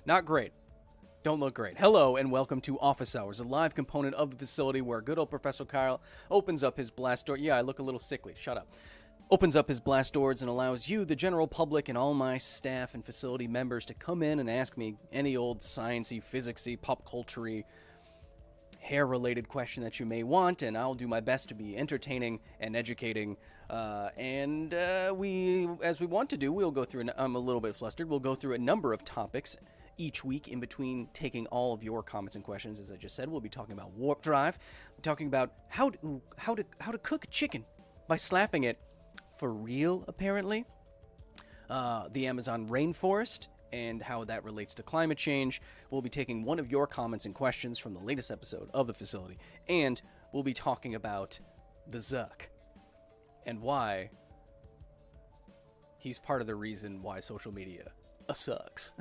Not great. Don't look great. Hello and welcome to Office Hours, a live component of the facility where good old Professor Kyle opens up his blast door. Yeah, I look a little sickly. Shut up. Opens up his blast doors and allows you, the general public, and all my staff and facility members to come in and ask me any old sciencey, physicsy, pop culture-y, hair-related question that you may want, and I'll do my best to be entertaining and educating. We, as we want to do, we'll go through. I'm a little bit flustered. We'll go through a number of topics each week in between taking all of your comments and questions. As I just said, we'll be talking about warp drive. We're talking about how to cook a chicken by slapping it for real, apparently. The Amazon rainforest and how that relates to climate change. We'll be taking one of your comments and questions from the latest episode of the facility, and we'll be talking about the Zuck and why he's part of the reason why social media sucks.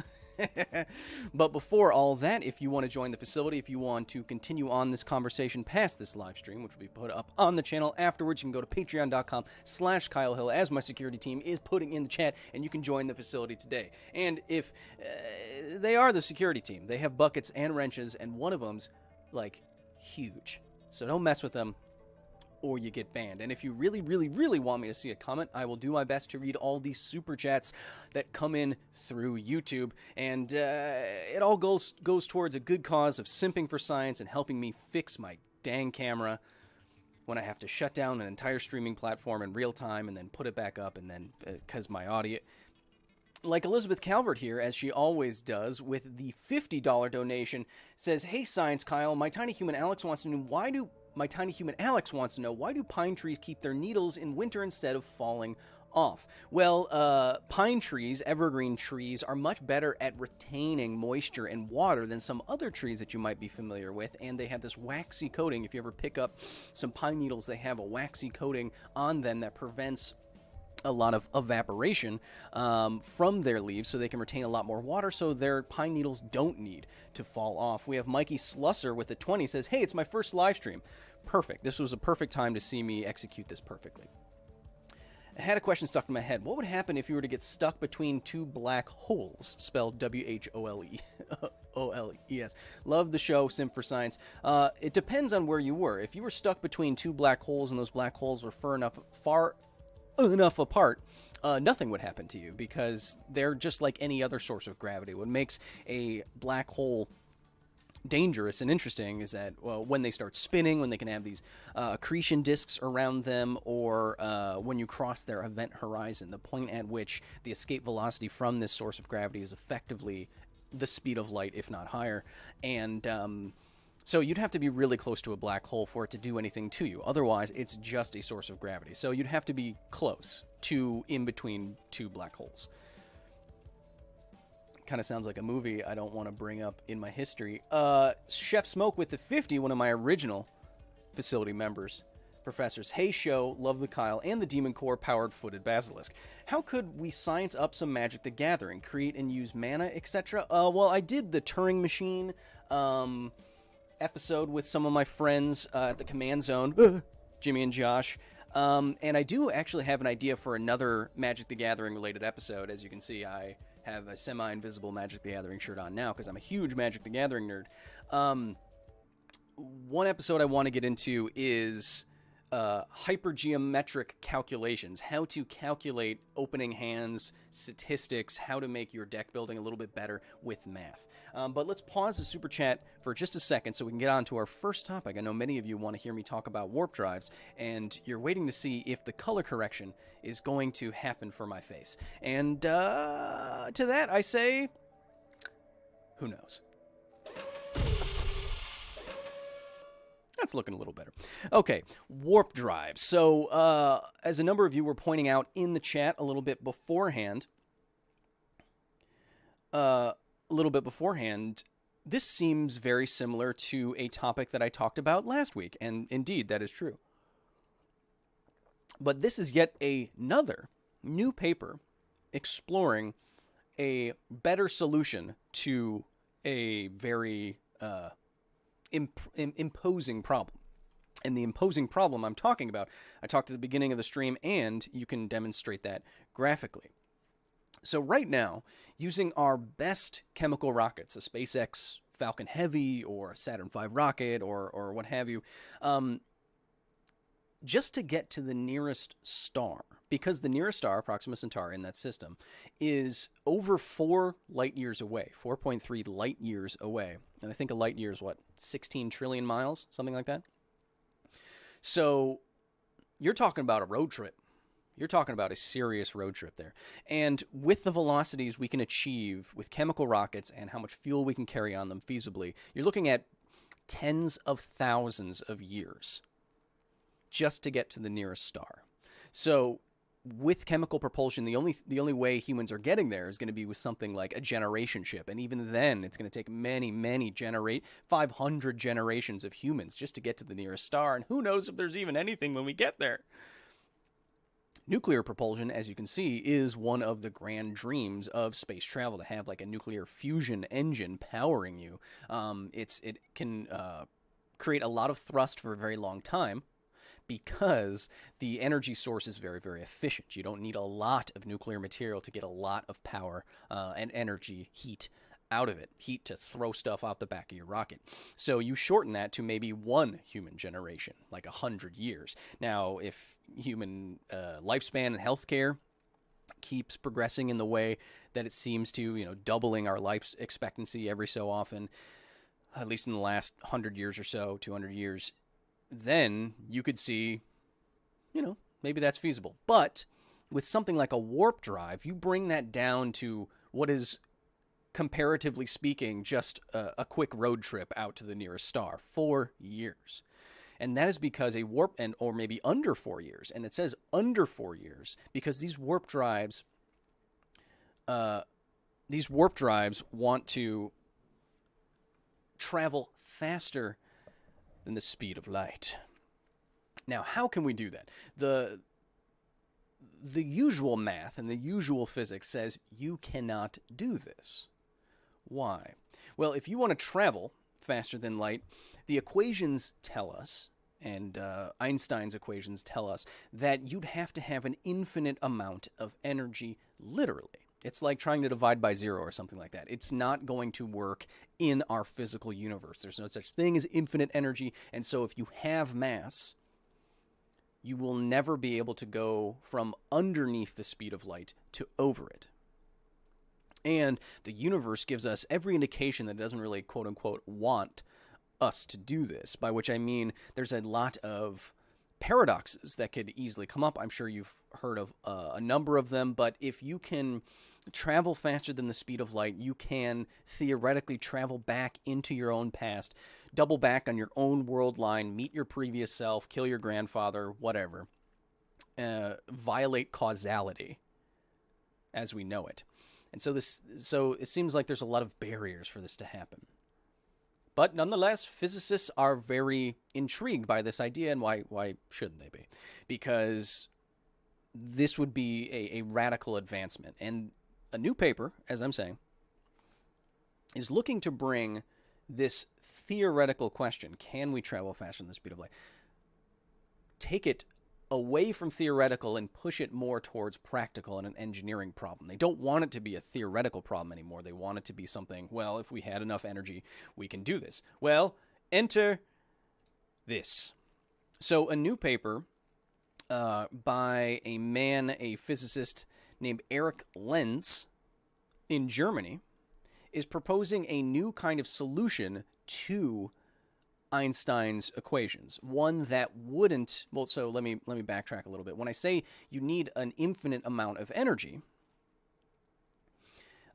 But before all that, if you want to join the facility, if you want to continue on this conversation past this live stream, which will be put up on the channel afterwards, you can go to patreon.com/Kyle Hill, as my security team is putting in the chat, and you can join the facility today. And if they are the security team, they have buckets and wrenches, and one of them's like huge, so don't mess with them or you get banned. And if you really, really, really want me to see a comment, I will do my best to read all these super chats that come in through YouTube. And it all goes towards a good cause of simping for science and helping me fix my dang camera when I have to shut down an entire streaming platform in real time and then put it back up, and then because my audio... Like Elizabeth Calvert here, as she always does, with the $50 donation, says, "Hey, Science Kyle, my tiny human Alex wants to know why do pine trees keep their needles in winter instead of falling off?" Well, pine trees, evergreen trees, are much better at retaining moisture and water than some other trees that you might be familiar with, and they have this waxy coating. If you ever pick up some pine needles, they have a waxy coating on them that prevents a lot of evaporation from their leaves, so they can retain a lot more water, so their pine needles don't need to fall off. We have Mikey Slusser with the 20 says, "Hey, it's my first live stream." Perfect. This was a perfect time to see me execute this perfectly. I had a question stuck in my head. What would happen if you were to get stuck between two black holes? Spelled WHOLE. OLES. Love the show, Simp for Science. It depends on where you were. If you were stuck between two black holes and those black holes were far enough apart, nothing would happen to you, because they're just like any other source of gravity. What makes a black hole dangerous and interesting is that, well, when they start spinning, when they can have these accretion disks around them, or when you cross their event horizon, the point at which the escape velocity from this source of gravity is effectively the speed of light, if not higher. And so you'd have to be really close to a black hole for it to do anything to you. Otherwise, it's just a source of gravity. So you'd have to be close to in between two black holes. Kind of sounds like a movie I don't want to bring up in my history. Chef Smoke with the 50, one of my original facility members, professors. "Hey show, love the Kyle and the Demon Core powered footed basilisk. How could we science up some Magic the Gathering, create and use mana, etc.?" Well, I did the Turing Machine episode with some of my friends at the Command Zone, Jimmy and Josh. And I do actually have an idea for another Magic the Gathering related episode. As you can see, I have a semi-invisible Magic the Gathering shirt on now because I'm a huge Magic the Gathering nerd. One episode I want to get into is hypergeometric calculations, how to calculate opening hands, statistics, how to make your deck building a little bit better with math. But let's pause the super chat for just a second so we can get on to our first topic. I know many of you want to hear me talk about warp drives, and you're waiting to see if the color correction is going to happen for my face. And to that I say, who knows? That's looking a little better. Okay, warp drive. So, as a number of you were pointing out in the chat a little bit beforehand, this seems very similar to a topic that I talked about last week, and indeed, that is true. But this is yet another new paper exploring a better solution to a very imposing problem. And the imposing problem I'm talking about, I talked at the beginning of the stream, and you can demonstrate that graphically. So right now, using our best chemical rockets, a SpaceX Falcon Heavy or a Saturn V rocket or what have you, um, just to get to the nearest star, because the nearest star, Proxima Centauri, in that system, is over 4 light years away, 4.3 light years away. And I think a light year is what, 16 trillion miles, something like that? So you're talking about a road trip. You're talking about a serious road trip there. And with the velocities we can achieve with chemical rockets and how much fuel we can carry on them feasibly, you're looking at tens of thousands of years just to get to the nearest star. So with chemical propulsion, the only way humans are getting there is going to be with something like a generation ship, and even then, it's going to take many 500 generations of humans just to get to the nearest star, and who knows if there's even anything when we get there. Nuclear propulsion, as you can see, is one of the grand dreams of space travel, to have like a nuclear fusion engine powering you. It can create a lot of thrust for a very long time, because the energy source is very efficient. You don't need a lot of nuclear material to get a lot of power and energy, heat out of it, heat to throw stuff out the back of your rocket. So you shorten that to maybe 1 human generation, like 100 years. Now, if human lifespan and healthcare keeps progressing in the way that it seems to, doubling our life expectancy every so often, at least in the last 100 years or so, 200 years, then you could see, maybe that's feasible. But with something like a warp drive, you bring that down to what is, comparatively speaking, just a quick road trip out to the nearest star, 4 years. And that is because a warp, or maybe under 4 years, and it says under 4 years, because these warp drives want to travel faster than the speed of light. Now, how can we do that? The usual math and the usual physics says you cannot do this. Why? Well, if you want to travel faster than light, the equations tell us, and Einstein's equations tell us, that you'd have to have an infinite amount of energy, literally. It's like trying to divide by 0 or something like that. It's not going to work in our physical universe. There's no such thing as infinite energy, and so if you have mass, you will never be able to go from underneath the speed of light to over it. And the universe gives us every indication that it doesn't really, quote-unquote, want us to do this, by which I mean there's a lot of paradoxes that could easily come up. I'm sure you've heard of a number of them, but if you can travel faster than the speed of light, you can theoretically travel back into your own past, double back on your own world line, meet your previous self, kill your grandfather, whatever, violate causality as we know it. And so it seems like there's a lot of barriers for this to happen. But nonetheless, physicists are very intrigued by this idea, and why shouldn't they be? Because this would be a radical advancement. And a new paper, as I'm saying, is looking to bring this theoretical question, can we travel faster than the speed of light, take it away from theoretical and push it more towards practical and an engineering problem. They don't want it to be a theoretical problem anymore. They want it to be something, well, if we had enough energy, we can do this. Well, enter this. So a new paper by a physicist named Eric Lenz in Germany is proposing a new kind of solution to Einstein's equations, one that wouldn't, well, so let me backtrack a little bit. When I say you need an infinite amount of energy,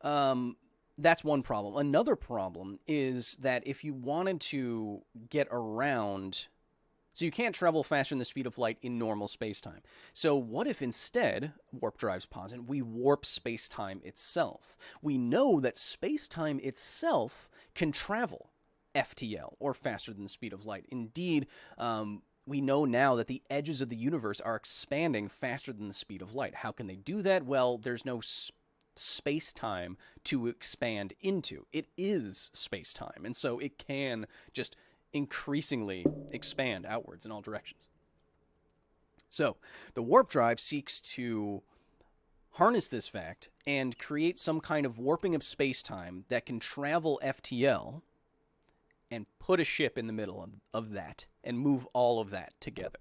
that's one problem. Another problem is that if you wanted to get around, so you can't travel faster than the speed of light in normal space-time. So what if instead, warp drives posit, we warp space-time itself? We know that space-time itself can travel FTL, or faster than the speed of light. Indeed, we know now that the edges of the universe are expanding faster than the speed of light. How can they do that? Well, there's no space-time to expand into. It is space-time, and so it can just increasingly expand outwards in all directions. So the warp drive seeks to harness this fact and create some kind of warping of space-time that can travel FTL and put a ship in the middle of that and move all of that together.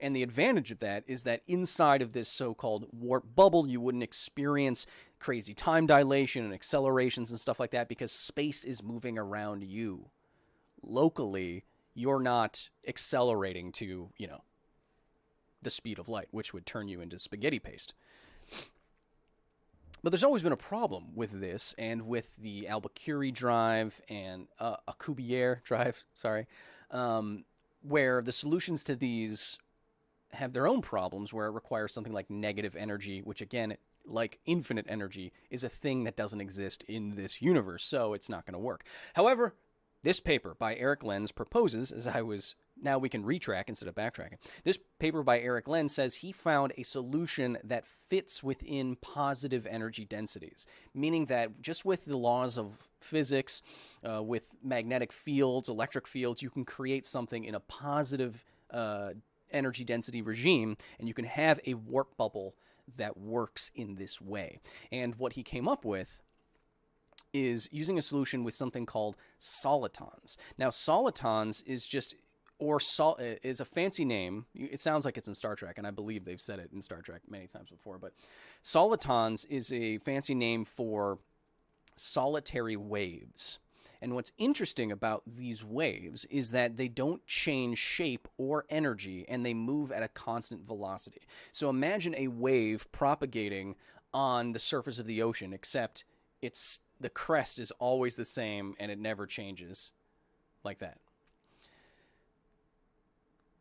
And the advantage of that is that inside of this so-called warp bubble, you wouldn't experience crazy time dilation and accelerations and stuff like that because space is moving around you. Locally, you're not accelerating to, you know, the speed of light, which would turn you into spaghetti paste. But there's always been a problem with this and with the Albuquerque drive and Alcubierre drive, where the solutions to these have their own problems, where it requires something like negative energy, which again, like infinite energy, is a thing that doesn't exist in this universe, so it's not going to work. However, this paper by Eric Lenz proposes, now we can retrack instead of backtracking. This paper by Eric Lenz says he found a solution that fits within positive energy densities, meaning that just with the laws of physics, with magnetic fields, electric fields, you can create something in a positive energy density regime, and you can have a warp bubble that works in this way. And what he came up with is using a solution with something called solitons. Now, solitons is just, is a fancy name. It sounds like it's in Star Trek, and I believe they've said it in Star Trek many times before, but solitons is a fancy name for solitary waves. And what's interesting about these waves is that they don't change shape or energy, and they move at a constant velocity. So imagine a wave propagating on the surface of the ocean, except the crest is always the same and it never changes like that.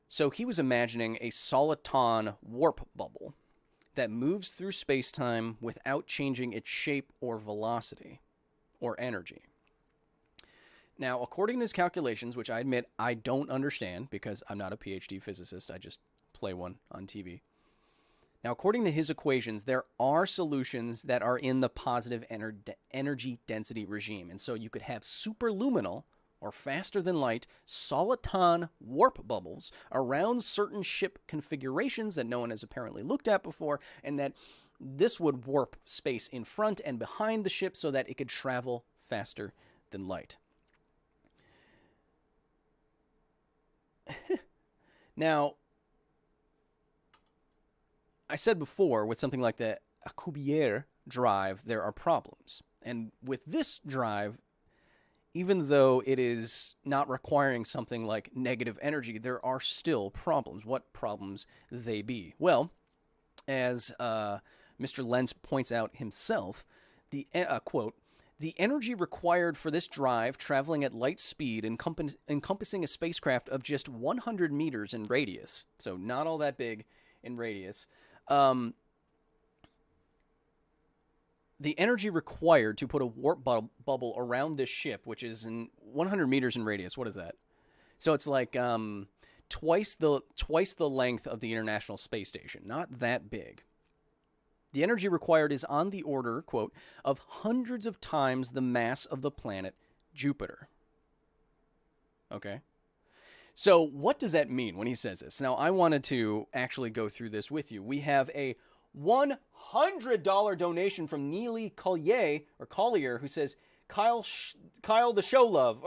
So he was imagining a soliton warp bubble that moves through space-time without changing its shape or velocity or energy. Now, according to his calculations, which I admit I don't understand because I'm not a PhD physicist, I just play one on TV. Now, according to his equations, there are solutions that are in the positive energy density regime. And so you could have superluminal, or faster than light, soliton warp bubbles around certain ship configurations that no one has apparently looked at before, and that this would warp space in front and behind the ship so that it could travel faster than light. Now, I said before, with something like the Alcubierre drive, there are problems. And with this drive, even though it is not requiring something like negative energy, there are still problems. What problems they be? Well, as Mr. Lenz points out himself, the quote, "The energy required for this drive traveling at light speed encompassing a spacecraft of just 100 meters in radius," so not all that big in radius, the energy required to put a warp bubble around this ship, which is in 100 meters in radius, what is that? So it's like twice the length of the International Space Station. Not that big. The energy required is on the order, quote, of hundreds of times the mass of the planet Jupiter. Okay. So what does that mean when he says this? Now, I wanted to actually go through this with you. We have a $100 donation from Neely Collier, who says, Kyle the show love.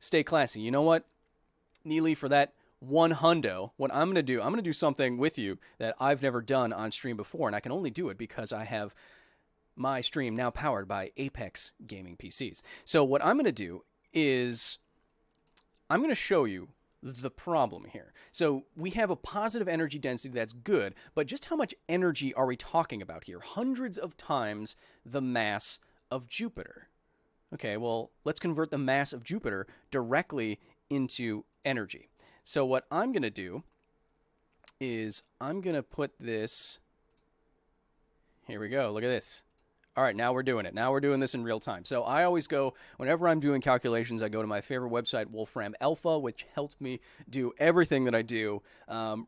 Stay classy. You know what, Neely, for that $100, what I'm going to do something with you that I've never done on stream before, and I can only do it because I have my stream now powered by Apex gaming PCs. So what I'm going to do is I'm going to show you the problem here. So we have a positive energy density that's good, but just how much energy are we talking about here? Hundreds of times the mass of Jupiter. Okay, well, let's convert the mass of Jupiter directly into energy. So what I'm going to do is I'm going to put this, here we go, look at this. All right, now we're doing it. Now we're doing this in real time. So I always go, whenever I'm doing calculations, I go to my favorite website, Wolfram Alpha, which helps me do everything that I do,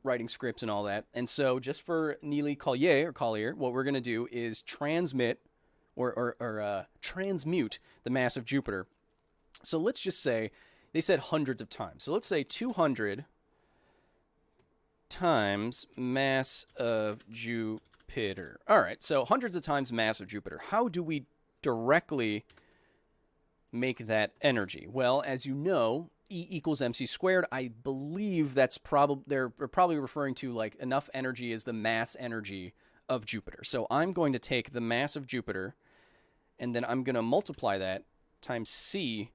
writing scripts and all that. And so just for Neely Collier, what we're going to do is transmute the mass of Jupiter. So let's just say, they said hundreds of times. So let's say 200 times mass of Jupiter. Jupiter. All right, so hundreds of times mass of Jupiter. How do we directly make that energy? Well, as you know, E equals mc squared. I believe that's probably, they're probably referring to like enough energy is the mass energy of Jupiter. So I'm going to take the mass of Jupiter, and then I'm going to multiply that times c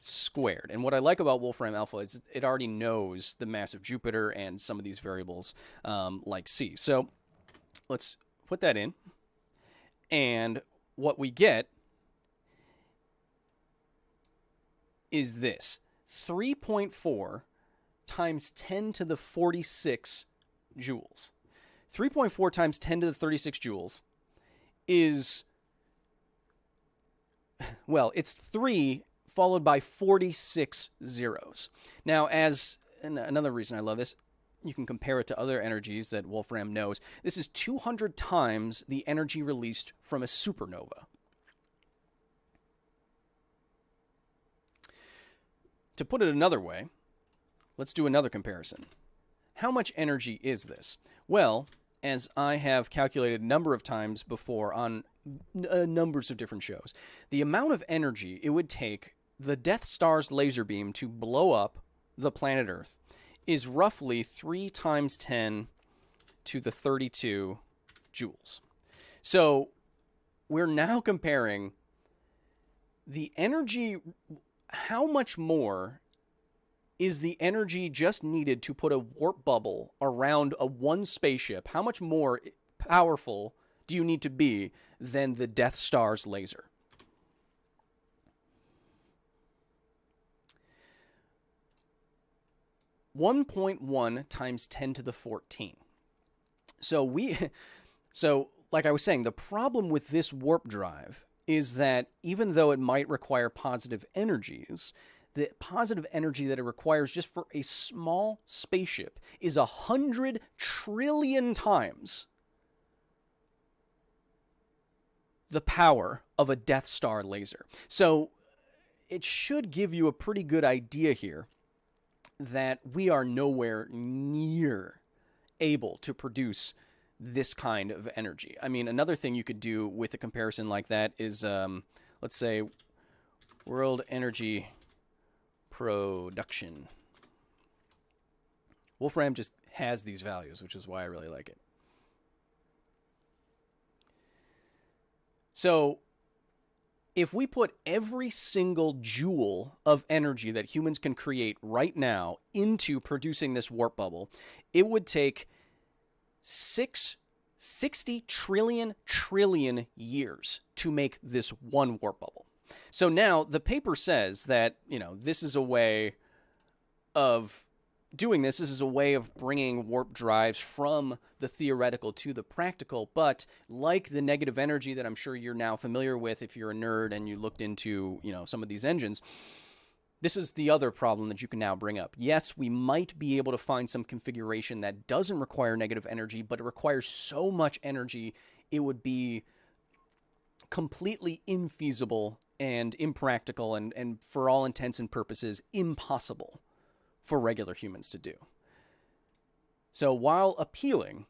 squared. And what I like about Wolfram Alpha is it already knows the mass of Jupiter and some of these variables like c. So let's put that in. And what we get is this. 3.4 times 10 to the 46 joules. 3.4 times 10 to the 36 joules is, well, it's 3 followed by 46 zeros. Now, as another reason I love this, you can compare it to other energies that Wolfram knows. This is 200 times the energy released from a supernova. To put it another way, let's do another comparison. How much energy is this? Well, as I have calculated a number of times before on numbers of different shows, the amount of energy it would take the Death Star's laser beam to blow up the planet Earth is roughly 3 times 10 to the 32 joules. So we're now comparing the energy. How much more is the energy just needed to put a warp bubble around a one spaceship? How much more powerful do you need to be than the Death Star's laser? (1.1 times 10 to the 14). So like I was saying, the problem with this warp drive is that even though it might require positive energies, the positive energy that it requires just for a small spaceship is 100 trillion times the power of a Death Star laser. So it should give you a pretty good idea here that we are nowhere near able to produce this kind of energy. I mean, another thing you could do with a comparison like that is, let's say, world energy production. Wolfram just has these values, which is why I really like it. So if we put every single joule of energy that humans can create right now into producing this warp bubble, it would take 60 trillion years to make this one warp bubble. So now the paper says that, you know, this is a way of doing this. This is a way of bringing warp drives from the theoretical to the practical. But like the negative energy that I'm sure you're now familiar with if you're a nerd and you looked into, you know, some of these engines, this is the other problem that you can now bring up. Yes, we might be able to find some configuration that doesn't require negative energy, but it requires so much energy, it would be completely infeasible and impractical and for all intents and purposes, impossible for regular humans to do. So while appealing,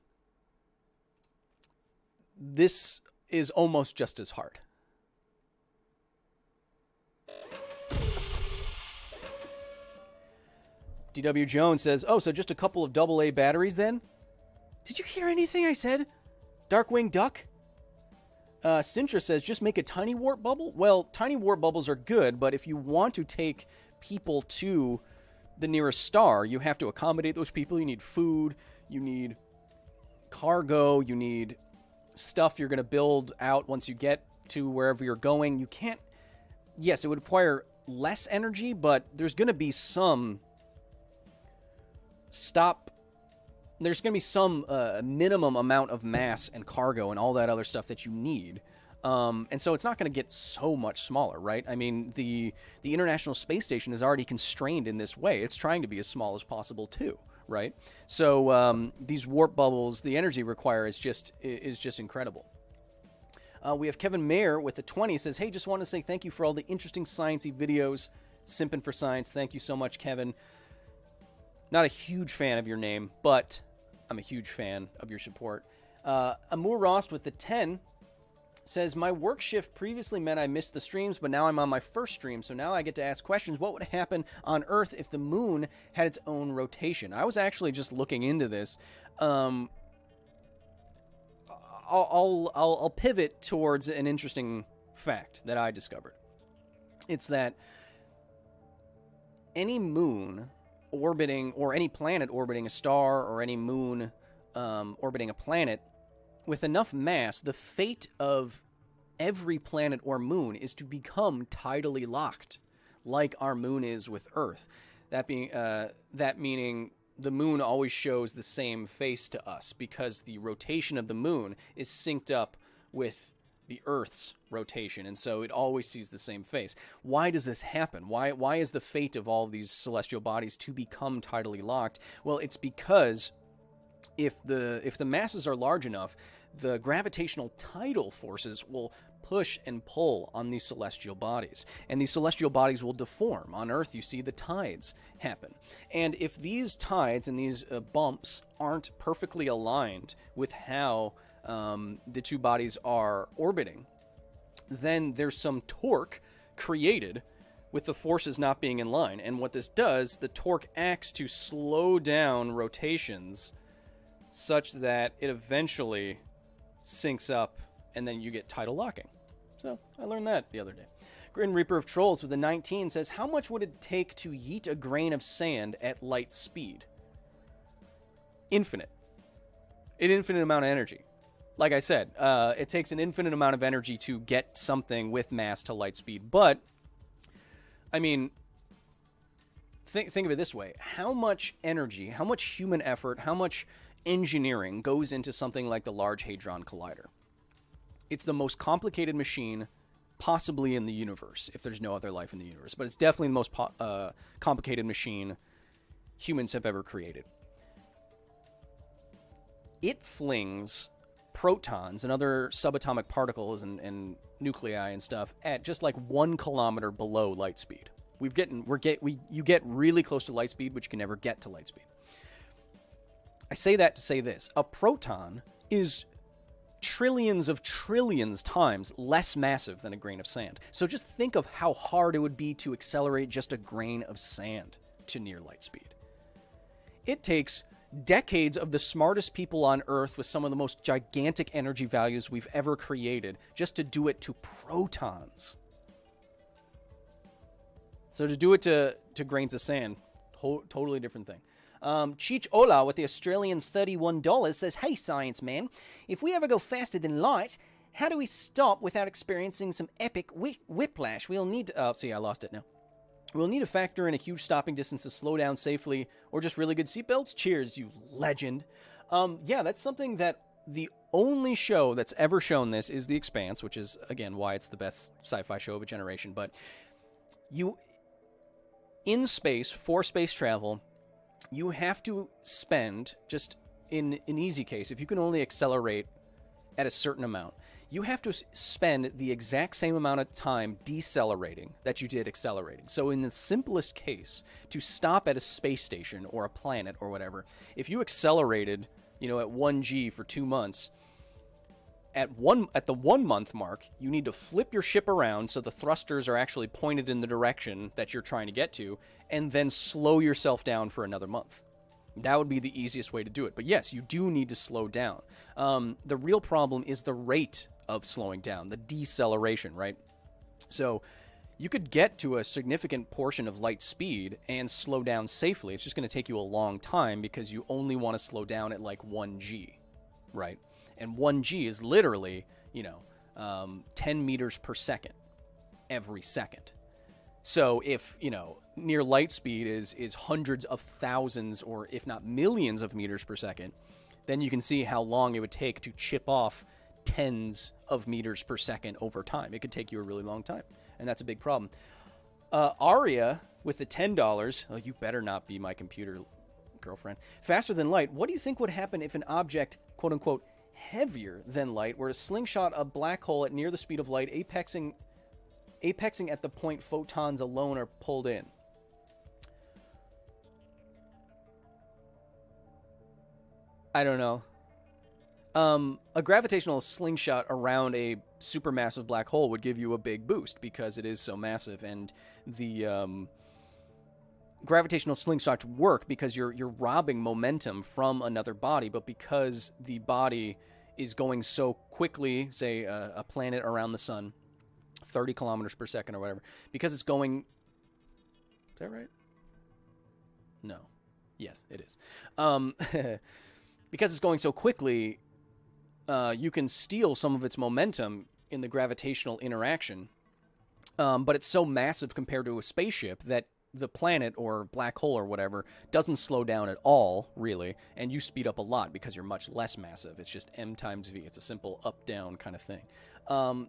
this is almost just as hard. DW Jones says, oh, so just a couple of AA batteries then? Did you hear anything I said? Darkwing Duck? Sintra says, just make a tiny warp bubble? Well, tiny warp bubbles are good, but if you want to take people to the nearest star, you have to accommodate those people. You need food, you need cargo, you need stuff you're going to build out once you get to wherever you're going. You can't... Yes, it would require less energy, but there's going to be some... There's going to be some minimum amount of mass and cargo and all that other stuff that you need. And so it's not going to get so much smaller, right? I mean, the International Space Station is already constrained in this way. It's trying to be as small as possible too, right? So these warp bubbles, the energy required is just incredible. We have Kevin Mayer with the 20 says, hey, just want to say thank you for all the interesting sciencey videos. Simpin' for Science. Thank you so much, Kevin. Not a huge fan of your name, but I'm a huge fan of your support. Amur Rost with the 10 says, my work shift previously meant I missed the streams, but now I'm on my first stream, so now I get to ask questions. What would happen on Earth if the moon had its own rotation? I was actually just looking into this. I'll pivot towards an interesting fact that I discovered. It's that any moon orbiting, or any planet orbiting a star, or any moon orbiting a planet, with enough mass, the fate of every planet or moon is to become tidally locked, like our moon is with Earth. That meaning the moon always shows the same face to us because the rotation of the moon is synced up with the Earth's rotation, and so it always sees the same face. Why does this happen? Why is the fate of all of these celestial bodies to become tidally locked? Well, it's because if the masses are large enough, the gravitational tidal forces will push and pull on these celestial bodies, and these celestial bodies will deform. On Earth, you see the tides happen, and if these tides and these bumps aren't perfectly aligned with how the two bodies are orbiting, then there's some torque created with the forces not being in line. And what this does, the torque acts to slow down rotations such that it eventually syncs up, and then you get tidal locking. So I learned that the other day. Grin Reaper of Trolls with a 19 says, how much would it take to yeet a grain of sand at light speed? Infinite. An infinite amount of energy. Like I said, it takes an infinite amount of energy to get something with mass to light speed. But, I mean, think of it this way. How much energy, how much human effort, how much engineering goes into something like the Large Hadron Collider? It's the most complicated machine possibly in the universe, if there's no other life in the universe. But it's definitely the most complicated machine humans have ever created. It flings protons and other subatomic particles and nuclei and stuff at just like 1 kilometer below light speed. You get really close to light speed, but you can never get to light speed. I say that to say this. A proton is trillions of trillions times less massive than a grain of sand. So just think of how hard it would be to accelerate just a grain of sand to near light speed. It takes decades of the smartest people on Earth with some of the most gigantic energy values we've ever created just to do it to protons. So to do it to grains of sand, totally different thing. Cheech Ola with the Australian $31 says, hey, science man, if we ever go faster than light, how do we stop without experiencing some epic whiplash? We'll need to... see, I lost it now. We'll need to factor in a huge stopping distance to slow down safely, or just really good seatbelts. Cheers, you legend. Yeah, that's something that the only show that's ever shown this is The Expanse, which is, again, why it's the best sci-fi show of a generation. But in space, for space travel, you have to spend, just in an easy case, if you can only accelerate at a certain amount, you have to spend the exact same amount of time decelerating that you did accelerating. So in the simplest case, to stop at a space station or a planet or whatever, if you accelerated, at 1G for 2 months, at the 1 month mark, you need to flip your ship around so the thrusters are actually pointed in the direction that you're trying to get to, and then slow yourself down for another month. That would be the easiest way to do it. But yes, you do need to slow down. The real problem is the rate of slowing down, the deceleration, right? So you could get to a significant portion of light speed and slow down safely. It's just going to take you a long time because you only want to slow down at like 1G, right? And 1G is literally, 10 meters per second every second. So if, near light speed is hundreds of thousands or if not millions of meters per second, then you can see how long it would take to chip off tens of meters per second over time. It could take you a really long time, and that's a big problem. Aria with the $10, oh, you better not be my computer girlfriend. Faster than light, what do you think would happen if an object, quote unquote, heavier than light were to slingshot a black hole at near the speed of light, apexing at the point photons alone are pulled in? I don't know. A gravitational slingshot around a supermassive black hole would give you a big boost because it is so massive, and the gravitational slingshots work because you're robbing momentum from another body, but because the body is going so quickly, say a planet around the sun, 30 kilometers per second or whatever, because it's going... Is that right? No. Yes, it is. Because it's going so quickly, you can steal some of its momentum in the gravitational interaction, but it's so massive compared to a spaceship that the planet or black hole or whatever doesn't slow down at all, really, and you speed up a lot because you're much less massive. It's just m times v. It's a simple up-down kind of thing.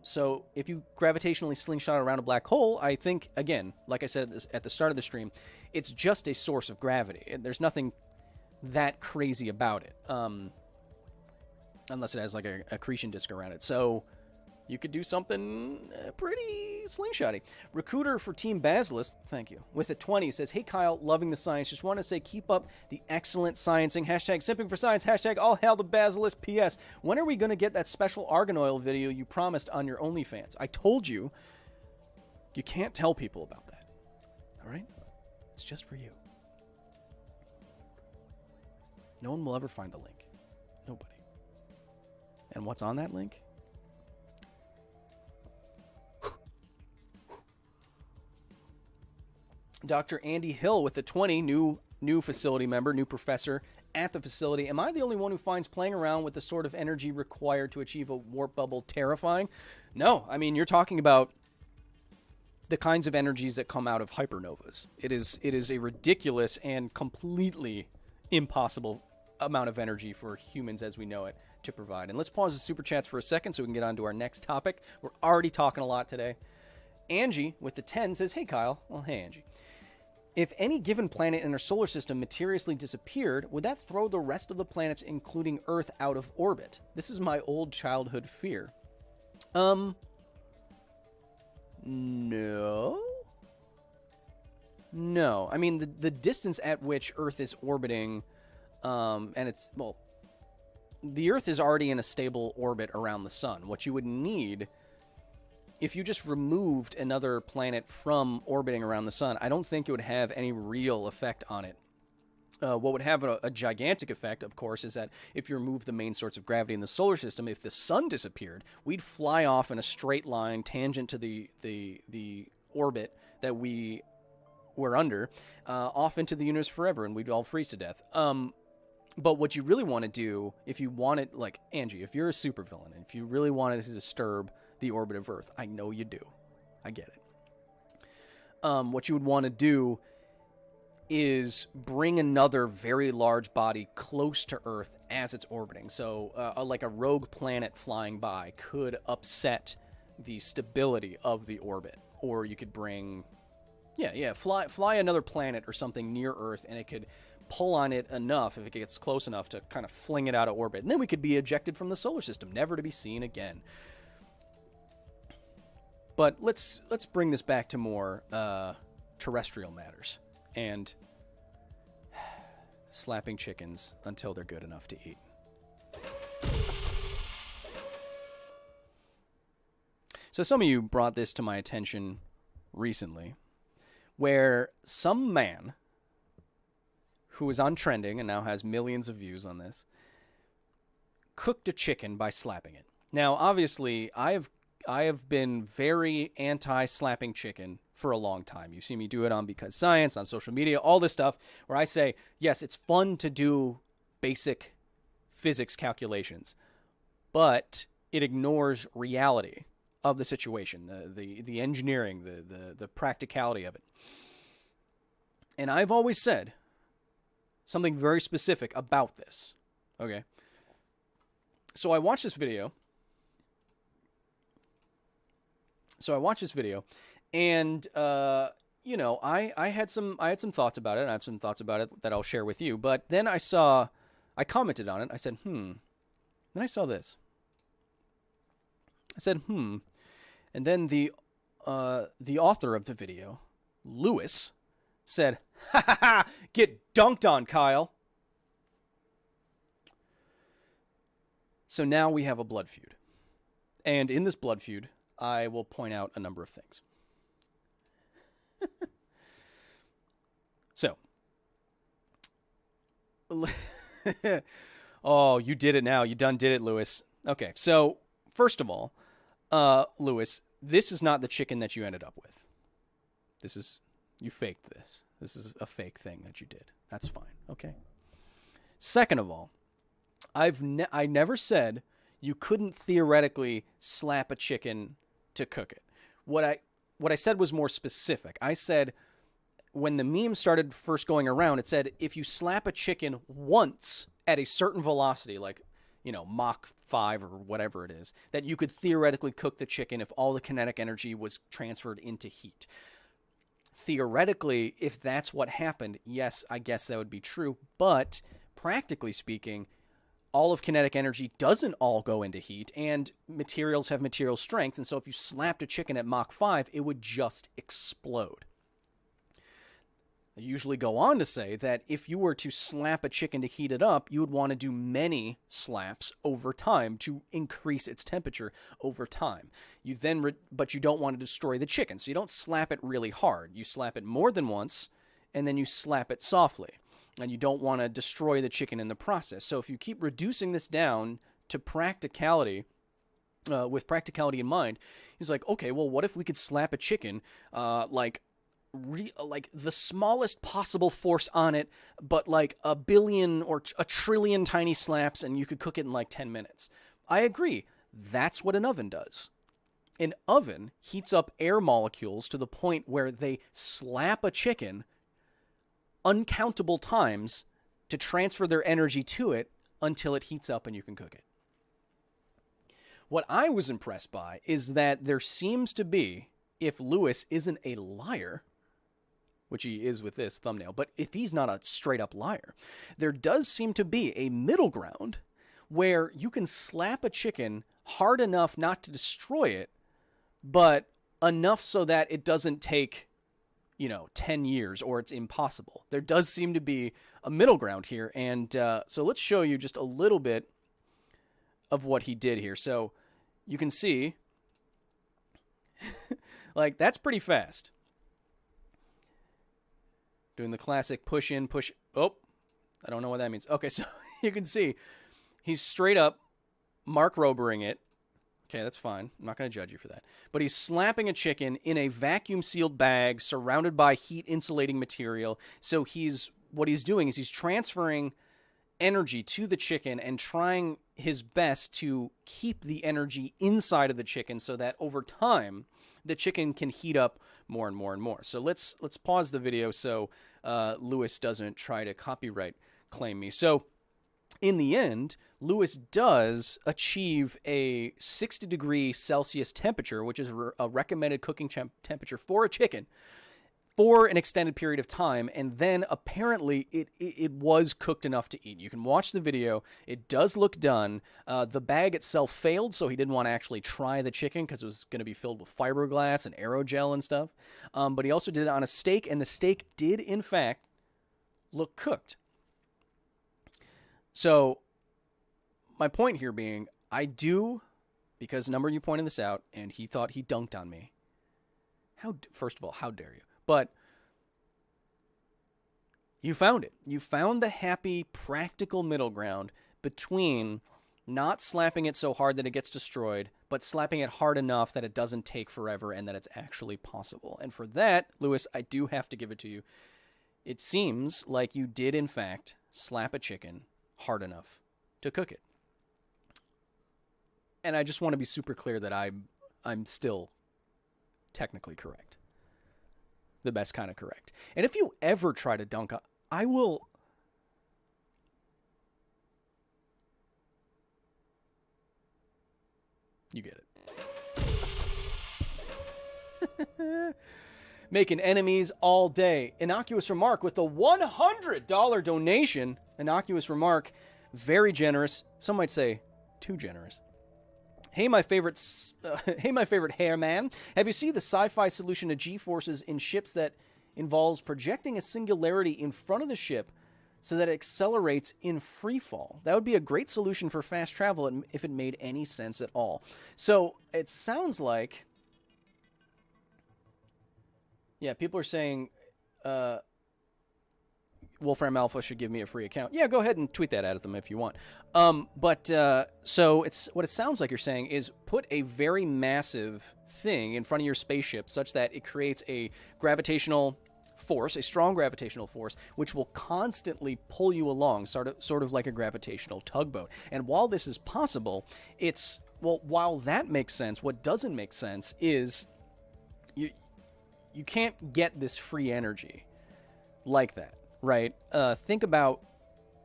So if you gravitationally slingshot around a black hole, I think, again, like I said at the start of the stream, it's just a source of gravity. There's nothing that crazy about it, unless it has like a accretion disk around it. So you could do something pretty slingshotty. Recruiter for Team Basilisk, thank you, with a 20 says, hey Kyle, loving the science. Just want to say keep up the excellent sciencing. Hashtag simping for science. Hashtag all hail the Basilisk. PS, when are we going to get that special argan oil video you promised on your OnlyFans? I told you, you can't tell people about that. All right? It's just for you. No one will ever find the link. Nobody. And what's on that link? Dr. Andy Hill with the 20, new facility member, new professor at the facility. Am I the only one who finds playing around with the sort of energy required to achieve a warp bubble terrifying? No, I mean, you're talking about the kinds of energies that come out of hypernovas. It is a ridiculous and completely impossible amount of energy for humans as we know it to provide. And let's pause the super chats for a second so we can get on to our next topic. We're already talking a lot today. Angie with the 10 says, hey Kyle. Well, hey Angie. If any given planet in our solar system mysteriously disappeared, would that throw the rest of the planets, including Earth, out of orbit? This is my old childhood fear. No. No. I mean, the distance at which Earth is orbiting, and it's, well, the Earth is already in a stable orbit around the sun. What you would need, if you just removed another planet from orbiting around the sun, I don't think it would have any real effect on it. What would have a gigantic effect, of course, is that if you remove the main source of gravity in the solar system, if the sun disappeared, we'd fly off in a straight line tangent to the orbit that we were under, off into the universe forever, and we'd all freeze to death. But what you really want to do, if you wanted, like, Angie, if you're a supervillain, and if you really wanted to disturb the orbit of Earth, I know you do. I get it. What you would want to do is bring another very large body close to Earth as it's orbiting. So, like a rogue planet flying by could upset the stability of the orbit. Or you could bring, fly another planet or something near Earth, and it could pull on it enough, if it gets close enough, to kind of fling it out of orbit. And then we could be ejected from the solar system, never to be seen again. But let's bring this back to more terrestrial matters and slapping chickens until they're good enough to eat. So some of you brought this to my attention recently, where some man who was on trending and now has millions of views on this cooked a chicken by slapping it. Now, obviously, I have been very anti-slapping chicken for a long time. You see me do it on Because Science, on social media, all this stuff, where I say, yes, it's fun to do basic physics calculations, but it ignores reality of the situation, the engineering, the practicality of it. And I've always said something very specific about this, okay? So I watched this video. And I had some thoughts about it, and I have some thoughts about it that I'll share with you. But then I commented on it. I said, Then I saw this. I said, And then the author of the video, Lewis, said, ha ha ha, get dunked on, Kyle. So now we have a blood feud. And in this blood feud, I will point out a number of things. So. Oh, you did it now. You done did it, Lewis. Okay, so first of all, Lewis, this is not the chicken that you ended up with. You faked this. This is a fake thing that you did. That's fine. Okay. Second of all, I never said you couldn't theoretically slap a chicken to cook it. What I said was more specific. I said when the meme started first going around, it said if you slap a chicken once at a certain velocity, like, Mach 5 or whatever it is, that you could theoretically cook the chicken if all the kinetic energy was transferred into heat. Theoretically, if that's what happened, yes, I guess that would be true. But practically speaking, all of kinetic energy doesn't all go into heat, and materials have material strength. And so if you slapped a chicken at Mach 5, it would just explode. I usually go on to say that if you were to slap a chicken to heat it up, you would want to do many slaps over time to increase its temperature over time. But you don't want to destroy the chicken, so you don't slap it really hard. You slap it more than once, and then you slap it softly. And you don't want to destroy the chicken in the process. So if you keep reducing this down to practicality, with practicality in mind, he's like, okay, well, what if we could slap a chicken like the smallest possible force on it, but like a billion or a trillion tiny slaps, and you could cook it in like 10 minutes. I agree. That's what an oven does. An oven heats up air molecules to the point where they slap a chicken uncountable times to transfer their energy to it until it heats up and you can cook it. What I was impressed by is that there seems to be, if Lewis isn't a liar, which he is with this thumbnail, but if he's not a straight up liar, there does seem to be a middle ground where you can slap a chicken hard enough not to destroy it, but enough so that it doesn't take 10 years or it's impossible. There does seem to be a middle ground here. And so let's show you just a little bit of what he did here. So you can see, like, that's pretty fast. Doing the classic push in, push. Oh, I don't know what that means. Okay, so you can see he's straight up Mark Robering it. Okay, that's fine. I'm not going to judge you for that. But he's slapping a chicken in a vacuum-sealed bag surrounded by heat-insulating material. So what he's doing is he's transferring energy to the chicken and trying his best to keep the energy inside of the chicken so that over time the chicken can heat up more and more and more. So let's pause the video so Lewis doesn't try to copyright claim me. So in the end, Lewis does achieve a 60-degree Celsius temperature, which is a recommended cooking temperature for a chicken, for an extended period of time, and then apparently it was cooked enough to eat. You can watch the video. It does look done. The bag itself failed, so he didn't want to actually try the chicken because it was going to be filled with fiberglass and aerogel and stuff. But he also did it on a steak, and the steak did, in fact, look cooked. So my point here being, I do, because a number of you pointed this out, and he thought he dunked on me. First of all, how dare you? But you found it. You found the happy, practical middle ground between not slapping it so hard that it gets destroyed, but slapping it hard enough that it doesn't take forever and that it's actually possible. And for that, Lewis, I do have to give it to you. It seems like you did, in fact, slap a chicken hard enough to cook it. And I just want to be super clear that I'm still technically correct. The best kind of correct. And if you ever try to dunk, I will... You get it. Making enemies all day. Innocuous Remark with the $100 donation. Innocuous Remark, very generous. Some might say too generous. Hey, my favorite hair man. Have you seen the sci-fi solution to G-forces in ships that involves projecting a singularity in front of the ship so that it accelerates in free fall. That would be a great solution for fast travel if it made any sense at all. So it sounds like, yeah, people are saying Wolfram Alpha should give me a free account. Yeah, go ahead and tweet that at them if you want. So it's what it sounds like you're saying is put a very massive thing in front of your spaceship such that it creates a gravitational force, a strong gravitational force, which will constantly pull you along, sort of like a gravitational tugboat. And while this is possible, while that makes sense, what doesn't make sense is you can't get this free energy like that, right? Think about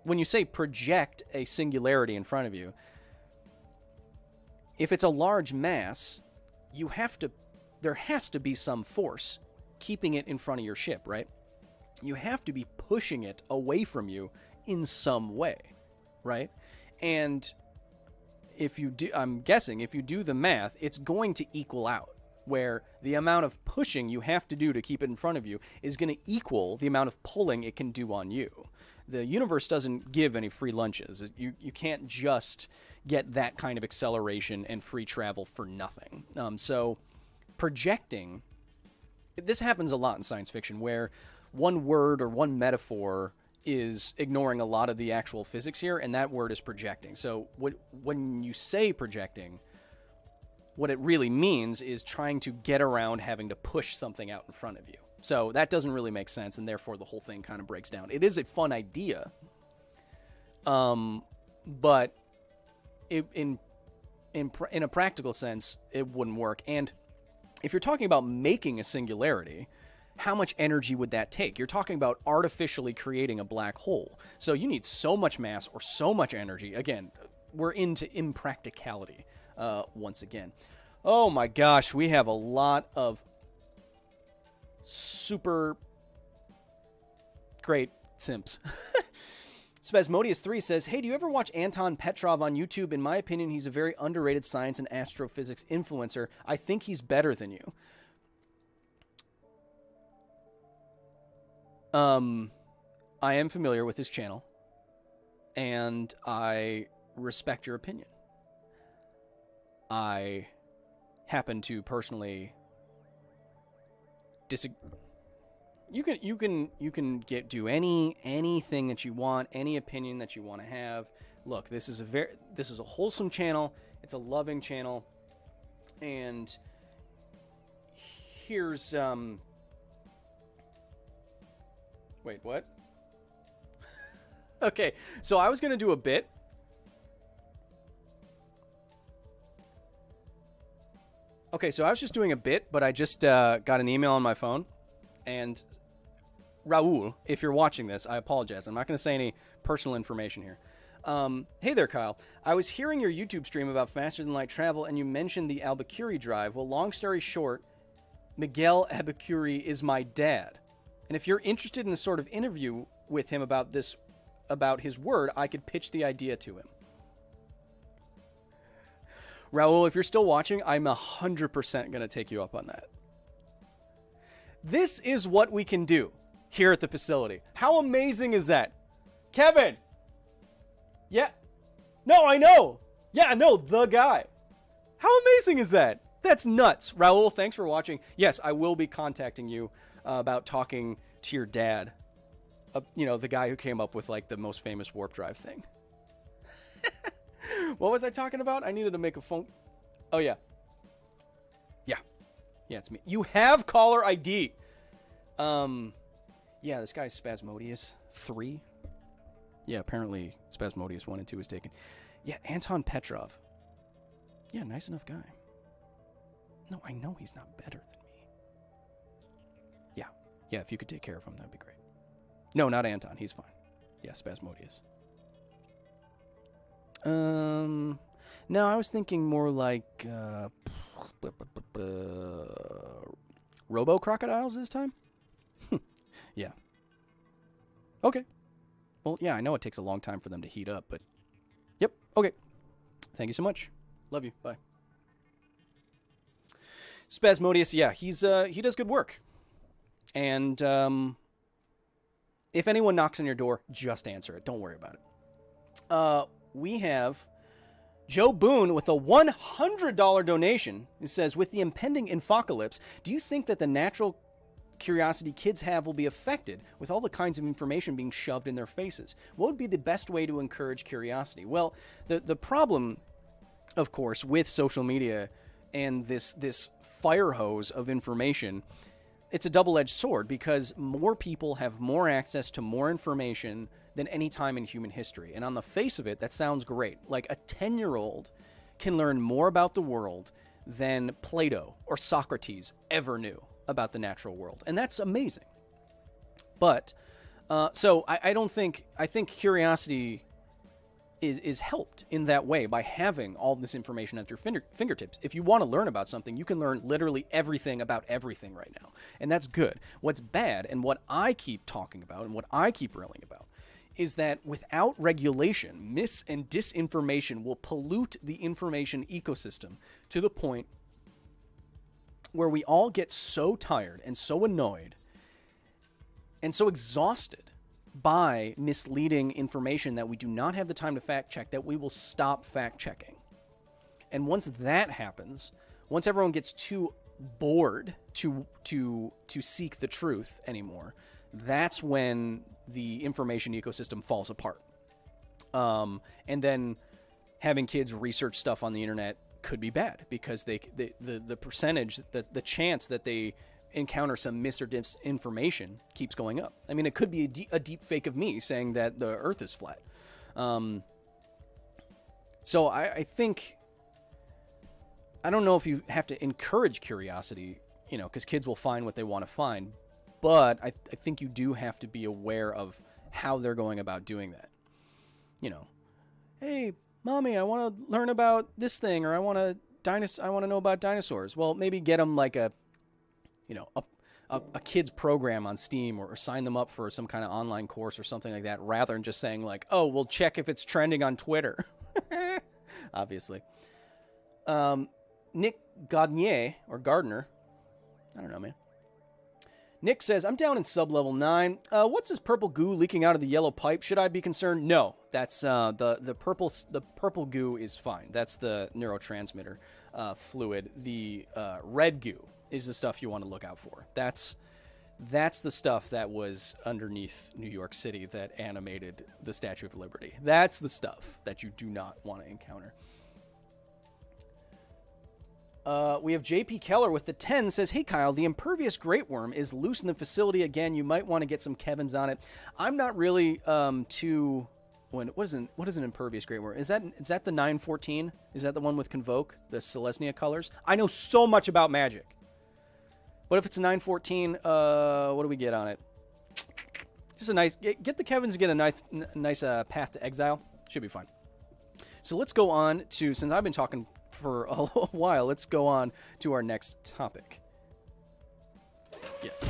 when you say project a singularity in front of you. If it's a large mass, there has to be some force keeping it in front of your ship, right? You have to be pushing it away from you in some way, right? And if you do, I'm guessing if you do the math, it's going to equal out, where the amount of pushing you have to do to keep it in front of you is going to equal the amount of pulling it can do on you. The universe doesn't give any free lunches. You can't just get that kind of acceleration and free travel for nothing. So projecting, this happens a lot in science fiction, where one word or one metaphor is ignoring a lot of the actual physics here, and that word is projecting. So when you say projecting, what it really means is trying to get around having to push something out in front of you. So that doesn't really make sense, and therefore the whole thing kind of breaks down. It is a fun idea, but in a practical sense, it wouldn't work. And if you're talking about making a singularity, how much energy would that take? You're talking about artificially creating a black hole. So you need so much mass or so much energy. Again, we're into impracticality once again. Oh my gosh, we have a lot of super great simps. Spasmodius3 says, hey, do you ever watch Anton Petrov on YouTube? In my opinion, he's a very underrated science and astrophysics influencer. I think he's better than you. I am familiar with his channel, and I respect your opinion. I happen to personally disagree. You can do anything that you want, any opinion that you want to have. Look, this is a wholesome channel. It's a loving channel, and here's wait, what? Okay, so I was gonna do a bit. Okay, so I was just doing a bit, but I just got an email on my phone, and Raul, if you're watching this, I apologize. I'm not going to say any personal information here. Hey there, Kyle. I was hearing your YouTube stream about faster-than-light travel, and you mentioned the Albuquerque drive. Well, long story short, Miguel Albuquerque is my dad. And if you're interested in a sort of interview with him about his word, I could pitch the idea to him. Raul, if you're still watching, I'm 100% going to take you up on that. This is what we can do here at the facility. How amazing is that? Kevin! Yeah. No, I know. Yeah, no, the guy. How amazing is that? That's nuts. Raul, thanks for watching. Yes, I will be contacting you about talking to your dad. The guy who came up with, like, the most famous warp drive thing. What was I talking about? I needed to make a phone. Oh, yeah. Yeah, it's me. You have caller ID. Yeah, this guy's Spasmodius 3. Yeah, apparently Spasmodius 1 and 2 is taken. Yeah, Anton Petrov. Yeah, nice enough guy. No, I know he's not better than me. Yeah, if you could take care of him, that'd be great. No, not Anton. He's fine. Yeah, Spasmodius. No, I was thinking more like Robo Crocodiles this time? Yeah. Okay. Well, yeah, I know it takes a long time for them to heat up, but yep. Okay. Thank you so much. Love you. Bye. Spasmodius, yeah, he does good work. And If anyone knocks on your door, just answer it. Don't worry about it. We have Joe Boone with a $100 donation. He says, with the impending infocalypse, do you think that the natural curiosity kids have will be affected with all the kinds of information being shoved in their faces? What would be the best way to encourage curiosity? Well, the problem, of course, with social media and this fire hose of information, it's a double-edged sword because more people have more access to more information than any time in human history. And on the face of it, that sounds great. Like a 10-year-old can learn more about the world than Plato or Socrates ever knew about the natural world. And that's amazing. But, so I think curiosity is helped in that way by having all this information at your fingertips. If you want to learn about something, you can learn literally everything about everything right now. And that's good. What's bad, and what I keep talking about and what I keep railing about, is that without regulation, mis and disinformation will pollute the information ecosystem to the point where we all get so tired and so annoyed and so exhausted by misleading information that we do not have the time to fact check that we will stop fact checking. And once that happens, once everyone gets too bored to seek the truth anymore, that's when the information ecosystem falls apart. And then having kids research stuff on the internet could be bad because the percentage, the chance that they encounter some mis or disinformation keeps going up. I mean, it could be a deep fake of me saying that the earth is flat. So I think, I don't know if you have to encourage curiosity, because kids will find what they want to find, but I think you do have to be aware of how they're going about doing that. Hey, mommy, I want to learn about this thing, or I want to know about dinosaurs. Well, maybe get them like a kid's program on Steam, or sign them up for some kind of online course or something like that, rather than just saying like, oh, we'll check if it's trending on Twitter. Obviously. Nick Gardner, I don't know, man. Nick says, I'm down in sub-level 9. What's this purple goo leaking out of the yellow pipe? Should I be concerned? No, that's the purple goo is fine. That's the neurotransmitter fluid. The red goo is the stuff you want to look out for. That's the stuff that was underneath New York City that animated the Statue of Liberty. That's the stuff that you do not want to encounter. We have JP Keller with the 10 says, hey Kyle, the impervious great worm is loose in the facility again. You might want to get some Kevins on it. I'm not really too. What is an impervious great worm? Is that the 914? Is that the one with Convoke, the Selesnya colors? I know so much about Magic. But if it's a 914, what do we get on it? Just a nice, get the Kevins to get a nice Path to Exile. Should be fine. So let's go on to, since I've been talking for a while, let's go on to our next topic. Yes.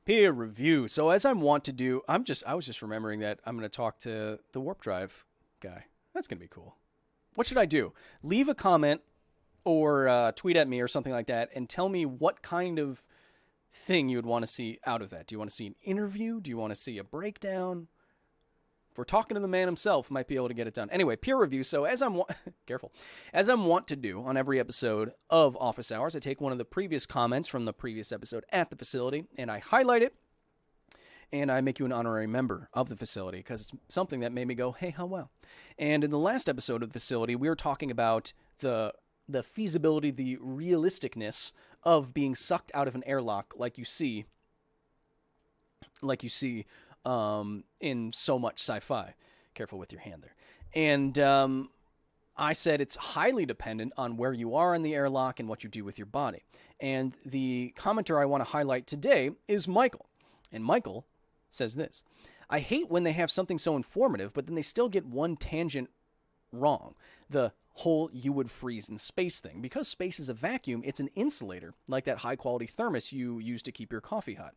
Peer review. So as I'm wont to do, I was just remembering that I'm going to talk to the Warp Drive guy. That's going to be cool. What should I do? Leave a comment or tweet at me or something like that and tell me what kind of thing you would want to see out of that. Do you want to see an interview? Do you want to see a breakdown? If we're talking to the man himself, might be able to get it done. Anyway, peer review. So as I'm wont to do on every episode of Office Hours, I take one of the previous comments from the previous episode at the facility and I highlight it and I make you an honorary member of the facility because it's something that made me go, hey, how well. And in the last episode of the facility, we were talking about the feasibility, the realisticness of being sucked out of an airlock like you see in so much sci-fi. Careful with your hand there. And I said it's highly dependent on where you are in the airlock and what you do with your body. And the commenter I want to highlight today is Michael. And Michael says this: I hate when they have something so informative, but then they still get one tangent wrong. The whole you would freeze in space thing. Because space is a vacuum, it's an insulator, like that high-quality thermos you use to keep your coffee hot.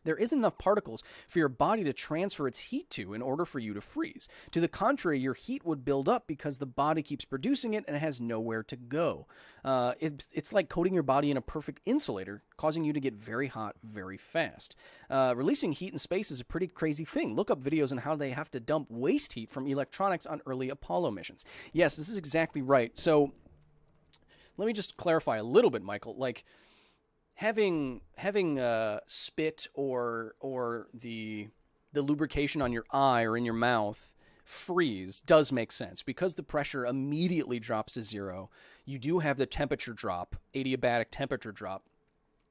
there isn't enough particles for your body to transfer its heat to in order for you to freeze. To the contrary, your heat would build up because the body keeps producing it and it has nowhere to go. It's like coating your body in a perfect insulator, causing you to get very hot very fast. Releasing heat in space is a pretty crazy thing. Look up videos on how they have to dump waste heat from electronics on early Apollo missions. Yes, this is exactly right. So let me just clarify a little bit, Michael. Like, having spit or the lubrication on your eye or in your mouth freeze does make sense because the pressure immediately drops to zero. You do have the temperature drop, adiabatic temperature drop,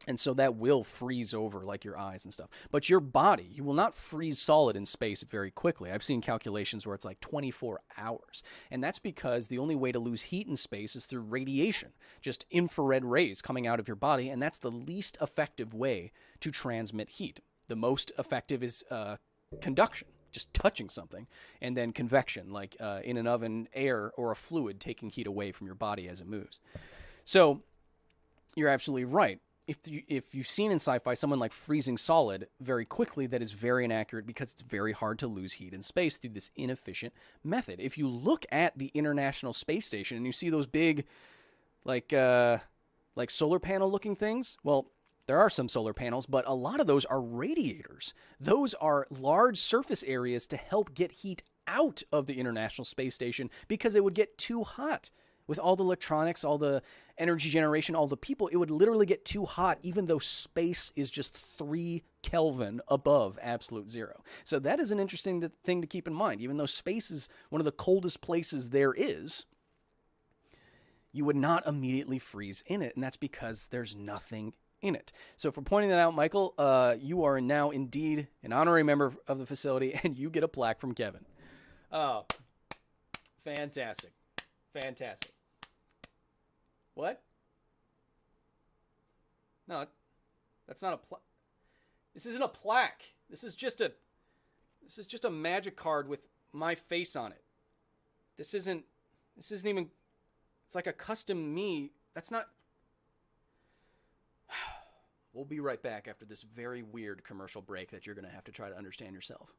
and so that will freeze over like your eyes and stuff. But your body, you will not freeze solid in space very quickly. I've seen calculations where it's like 24 hours. And that's because the only way to lose heat in space is through radiation, just infrared rays coming out of your body. And that's the least effective way to transmit heat. The most effective is conduction, just touching something, and then convection, like in an oven, air or a fluid taking heat away from your body as it moves. So you're absolutely right. If you've seen in sci-fi someone like freezing solid very quickly, that is very inaccurate because it's very hard to lose heat in space through this inefficient method. If you look at the International Space Station and you see those big, like solar panel looking things, well, there are some solar panels, but a lot of those are radiators. Those are large surface areas to help get heat out of the International Space Station because it would get too hot. With all the electronics, all the energy generation, all the people, it would literally get too hot even though space is just 3 Kelvin above absolute zero. So that is an interesting thing to keep in mind. Even though space is one of the coldest places there is, you would not immediately freeze in it, and that's because there's nothing in it. So for pointing that out, Michael, you are now indeed an honorary member of the facility, and you get a plaque from Kevin. Oh, fantastic. Fantastic. What? No, that's not a plaque. This isn't a plaque. This is just a magic card with my face on it. This isn't even, it's like a custom me. That's not. We'll be right back after this very weird commercial break that you're going to have to try to understand yourself.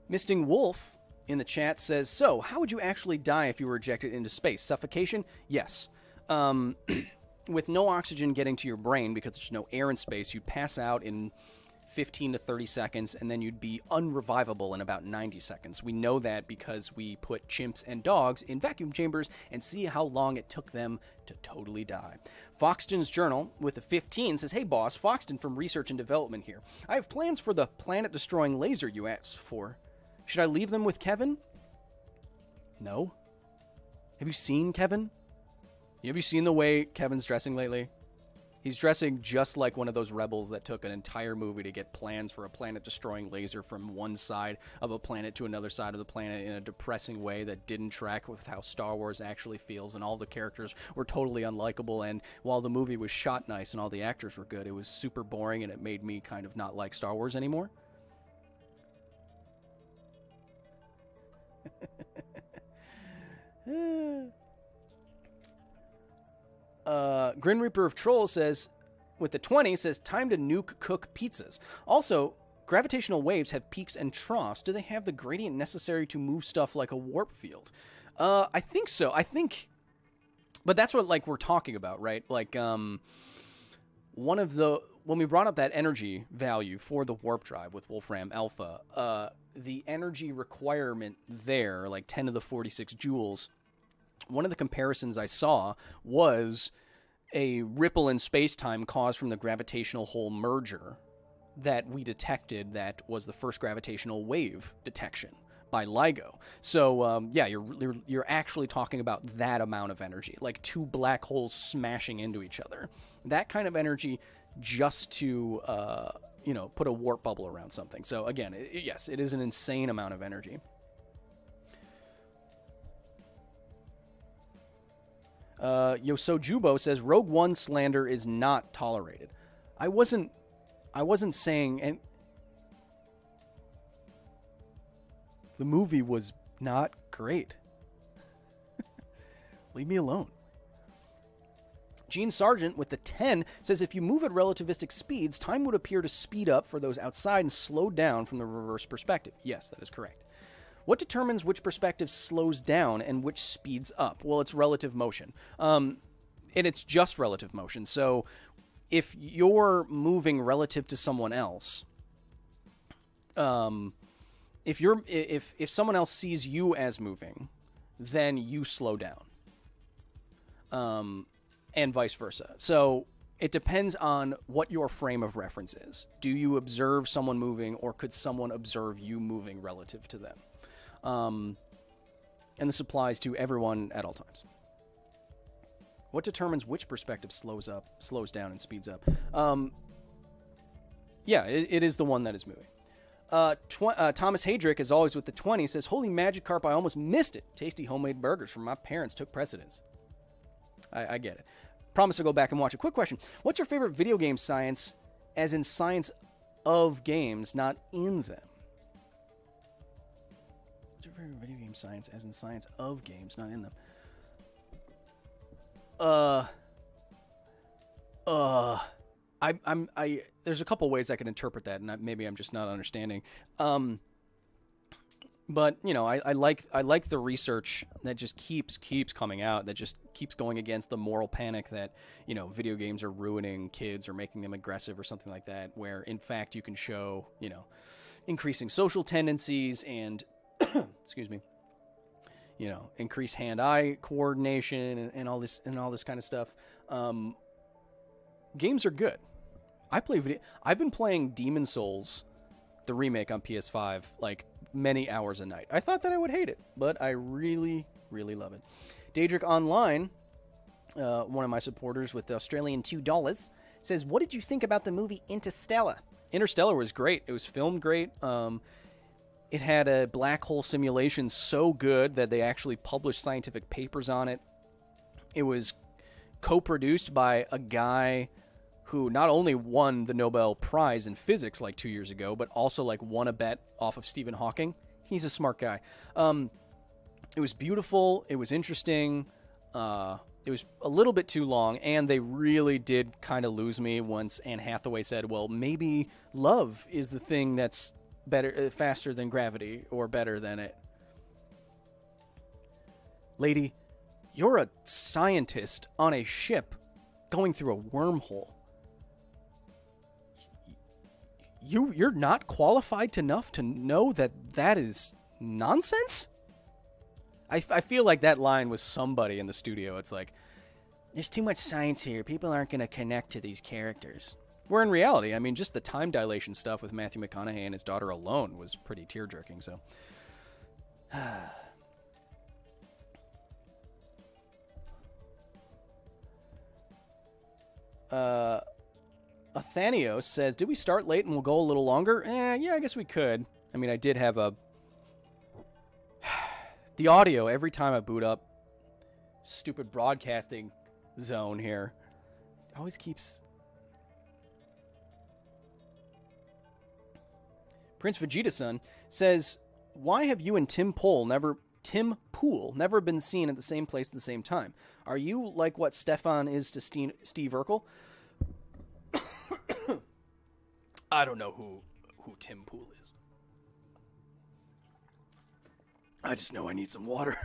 Misting Wolf in the chat says, so, how would you actually die if you were ejected into space? Suffocation? Yes. With no oxygen getting to your brain because there's no air in space, you'd pass out in 15 to 30 seconds, and then you'd be unrevivable in about 90 seconds. We know that because we put chimps and dogs in vacuum chambers and see how long it took them to totally die. Foxton's Journal with a 15 says, hey boss, Foxton from Research and Development here. I have plans for the planet-destroying laser you asked for. Should I leave them with Kevin? No. Have you seen Kevin? Have you seen the way Kevin's dressing lately? He's dressing just like one of those rebels that took an entire movie to get plans for a planet-destroying laser from one side of a planet to another side of the planet in a depressing way that didn't track with how Star Wars actually feels, and all the characters were totally unlikable, and while the movie was shot nice and all the actors were good, it was super boring, and it made me kind of not like Star Wars anymore. Grin Reaper of Trolls says, with the 20, says, time to nuke cook pizzas. Also, gravitational waves have peaks and troughs. Do they have the gradient necessary to move stuff like a warp field? I think so. But that's what, like, we're talking about, right? Like, when we brought up that energy value for the warp drive with Wolfram Alpha, the energy requirement there, like 10 to the 46 joules, one of the comparisons I saw was a ripple in space-time caused from the gravitational hole merger that we detected that was the first gravitational wave detection by LIGO. So yeah, you're actually talking about that amount of energy, like two black holes smashing into each other. That kind of energy just to put a warp bubble around something. So again, yes, it is an insane amount of energy. Yosojubo says Rogue One slander is not tolerated. I wasn't saying, and the movie was not great. Leave me alone. Gene Sargent with the 10 says if you move at relativistic speeds, time would appear to speed up for those outside and slow down from the reverse perspective. Yes, that is correct. What determines which perspective slows down and which speeds up? Well, it's relative motion. And it's just relative motion. So if you're moving relative to someone else, if someone else sees you as moving, then you slow down. And vice versa. So it depends on what your frame of reference is. Do you observe someone moving, or could someone observe you moving relative to them? And this applies to everyone at all times. What determines which perspective slows down, and speeds up? Yeah, it is the one that is moving. Thomas Hadrick, as always with the 20, says, Holy Magikarp, I almost missed it. Tasty homemade burgers from my parents took precedence. I get it. Promise to go back and watch it. Quick question. What's your favorite video game science, as in science of games, not in them? What's your favorite video game science, as in science of games, not in them? There's a couple ways I can interpret that, and maybe I'm just not understanding. But I like the research that just keeps coming out, that just keeps going against the moral panic that video games are ruining kids or making them aggressive or something like that, where in fact you can show increasing social tendencies and excuse me, increase hand-eye coordination and all this kind of stuff. Games are good. I've been playing Demon Souls, the remake on PS5, like many hours a night. I thought that I would hate it, but I really, really love it. Daedric Online, one of my supporters with the Australian $2, says, what did you think about the movie Interstellar? Interstellar was great. It was filmed great. It had a black hole simulation so good that they actually published scientific papers on it. It was co-produced by a guy who not only won the Nobel Prize in physics like 2 years ago, but also like won a bet off of Stephen Hawking. He's a smart guy. It was beautiful. It was interesting. It was a little bit too long, and they really did kind of lose me once Anne Hathaway said, well, maybe love is the thing that's better, faster than gravity, or better than it. Lady, you're a scientist on a ship going through a wormhole. You're not qualified enough to know that is nonsense? I feel like that line was somebody in the studio. It's like, there's too much science here. People aren't going to connect to these characters. Where in reality, I mean, just the time dilation stuff with Matthew McConaughey and his daughter alone was pretty tear-jerking, so. Athanios says, did we start late and we'll go a little longer? Yeah, I guess we could. I mean, I did have the audio every time I boot up stupid broadcasting zone here always keeps. Prince Vegeta-san says, why have you and Tim Pool never been seen at the same place at the same time? Are you like what Stefan is to Steve Urkel? I don't know who Tim Pool is. I just know I need some water.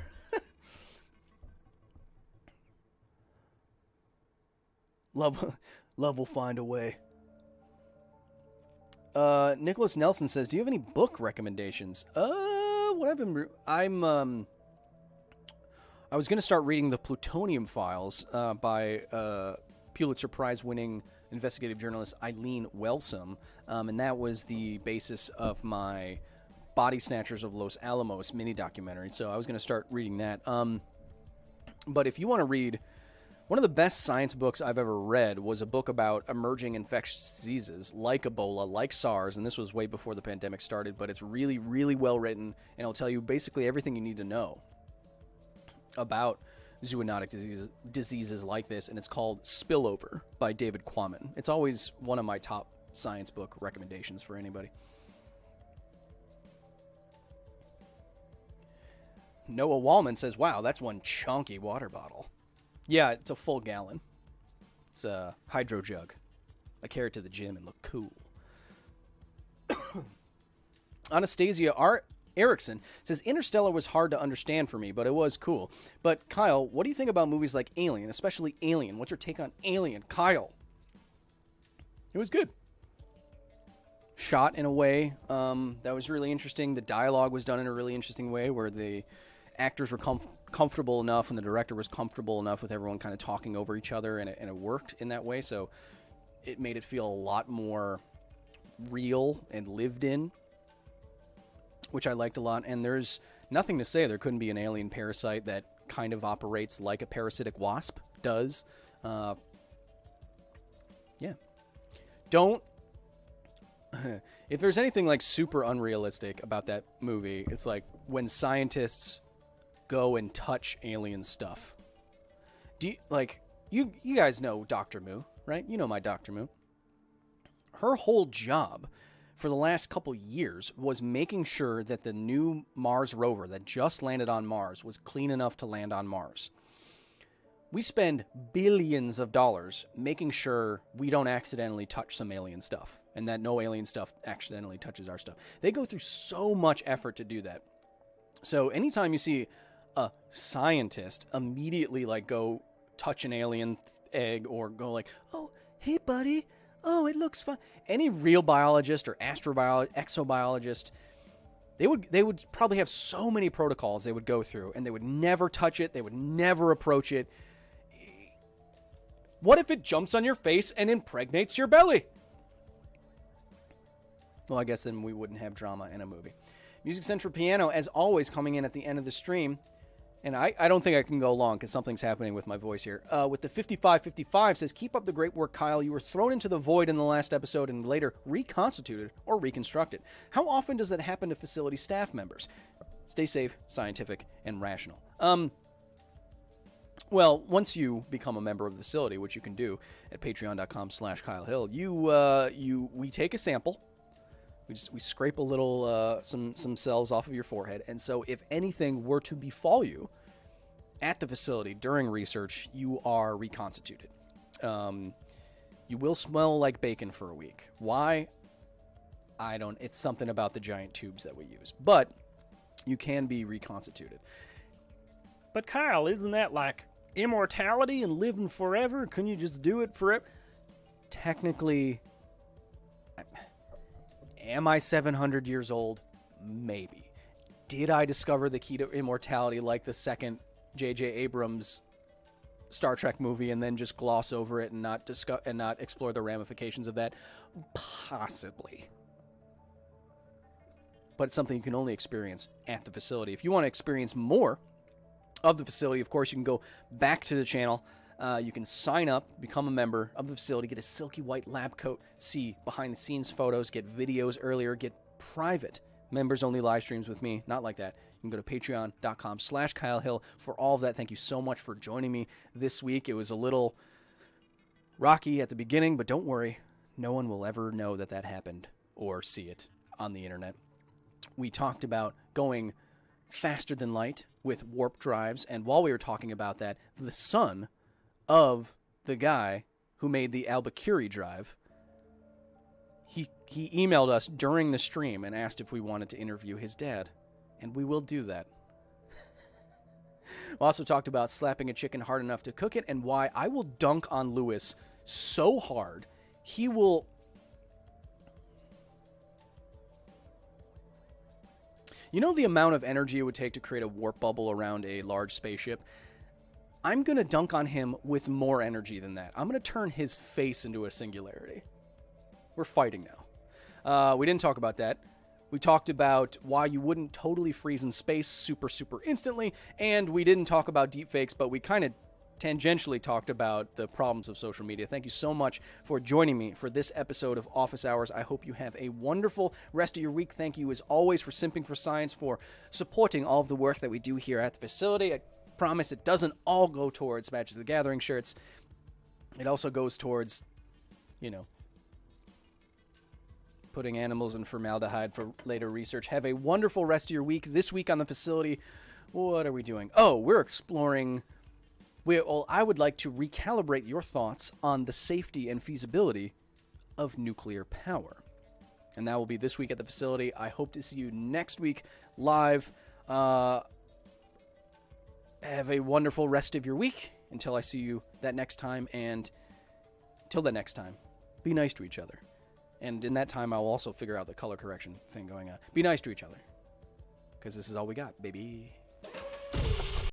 Love will find a way. Nicholas Nelson says, do you have any book recommendations? What I've been... I was going to start reading The Plutonium Files by Pulitzer Prize-winning investigative journalist Eileen Wellsome, and that was the basis of my Body Snatchers of Los Alamos mini documentary. So I was going to start reading that. But if you want to read, one of the best science books I've ever read was a book about emerging infectious diseases like Ebola, like SARS, and this was way before the pandemic started, but it's really, really well written, and it'll tell you basically everything you need to know about zoonotic diseases like this, and it's called Spillover by David Quammen. It's always one of my top science book recommendations for anybody. Noah Wallman says, wow, that's one chunky water bottle. Yeah, it's a full gallon. It's a hydro jug. I carry it to the gym and look cool. Anastasia Erickson says, Interstellar was hard to understand for me, but it was cool. But Kyle, what do you think about movies like Alien, especially Alien? What's your take on Alien? Kyle. It was good. Shot in a way that was really interesting. The dialogue was done in a really interesting way where the actors were comfortable enough and the director was comfortable enough with everyone kind of talking over each other, and it worked in that way. So it made it feel a lot more real and lived in, which I liked a lot. And there's nothing to say there couldn't be an alien parasite that kind of operates like a parasitic wasp does. Yeah. Don't... If there's anything like super unrealistic about that movie, it's like when scientists go and touch alien stuff. Do you, like, you guys know Dr. Moo, right? You know my Dr. Moo. Her whole job for the last couple years was making sure that the new Mars rover that just landed on Mars was clean enough to land on Mars. We spend billions of dollars making sure we don't accidentally touch some alien stuff, and that no alien stuff accidentally touches our stuff. They go through so much effort to do that. So anytime you see a scientist immediately like go touch an alien egg or go like, oh, hey buddy, oh, it looks fun. Any real biologist or astrobiologist, exobiologist, they would probably have so many protocols they would go through, and they would never touch it. They would never approach it. What if it jumps on your face and impregnates your belly? Well, I guess then we wouldn't have drama in a movie. Music Central Piano, as always, coming in at the end of the stream. And I don't think I can go long because something's happening with my voice here. With the 5555 says, keep up the great work, Kyle. You were thrown into the void in the last episode and later reconstituted or reconstructed. How often does that happen to facility staff members? Stay safe, scientific, and rational. Well, once you become a member of the facility, which you can do at patreon.com/Kyle Hill, we take a sample. We scrape a little, some cells off of your forehead. And so if anything were to befall you at the facility during research, you are reconstituted. You will smell like bacon for a week. Why? It's something about the giant tubes that we use. But you can be reconstituted. But Kyle, isn't that like immortality and living forever? Couldn't you just do it forever? Technically... Am I 700 years old? Maybe. Did I discover the key to immortality like the second J.J. Abrams Star Trek movie and then just gloss over it and not explore the ramifications of that? Possibly. But it's something you can only experience at the facility. If you want to experience more of the facility, of course, you can go back to the channel. You can sign up, become a member of the facility, get a silky white lab coat, see behind-the-scenes photos, get videos earlier, get private members-only live streams with me. Not like that. You can go to patreon.com/Kyle Hill for all of that. Thank you so much for joining me this week. It was a little rocky at the beginning, but don't worry. No one will ever know that happened or see it on the internet. We talked about going faster than light with warp drives, and while we were talking about that, the son of the guy who made the Albuquerque drive, he emailed us during the stream and asked if we wanted to interview his dad, and we will do that. We also talked about slapping a chicken hard enough to cook it and why I will dunk on Lewis so hard he will... You know the amount of energy it would take to create a warp bubble around a large spaceship? I'm going to dunk on him with more energy than that. I'm going to turn his face into a singularity. We're fighting now. We didn't talk about that. We talked about why you wouldn't totally freeze in space super instantly, and we didn't talk about deepfakes, but we kind of tangentially talked about the problems of social media. Thank you so much for joining me for this episode of Office Hours. I hope you have a wonderful rest of your week. Thank you, as always, for Simping for Science, for supporting all of the work that we do here at the facility. I promise it doesn't all go towards Magic the Gathering shirts. It also goes towards, you know, putting animals in formaldehyde for later research. Have a wonderful rest of your week. This week on the facility, what are we doing? Oh, we're exploring... Well, I would like to recalibrate your thoughts on the safety and feasibility of nuclear power. And that will be this week at the facility. I hope to see you next week live. Have a wonderful rest of your week until I see you that next time. And till the next time, be nice to each other. And in that time, I'll also figure out the color correction thing going on. Be nice to each other. Because this is all we got, baby.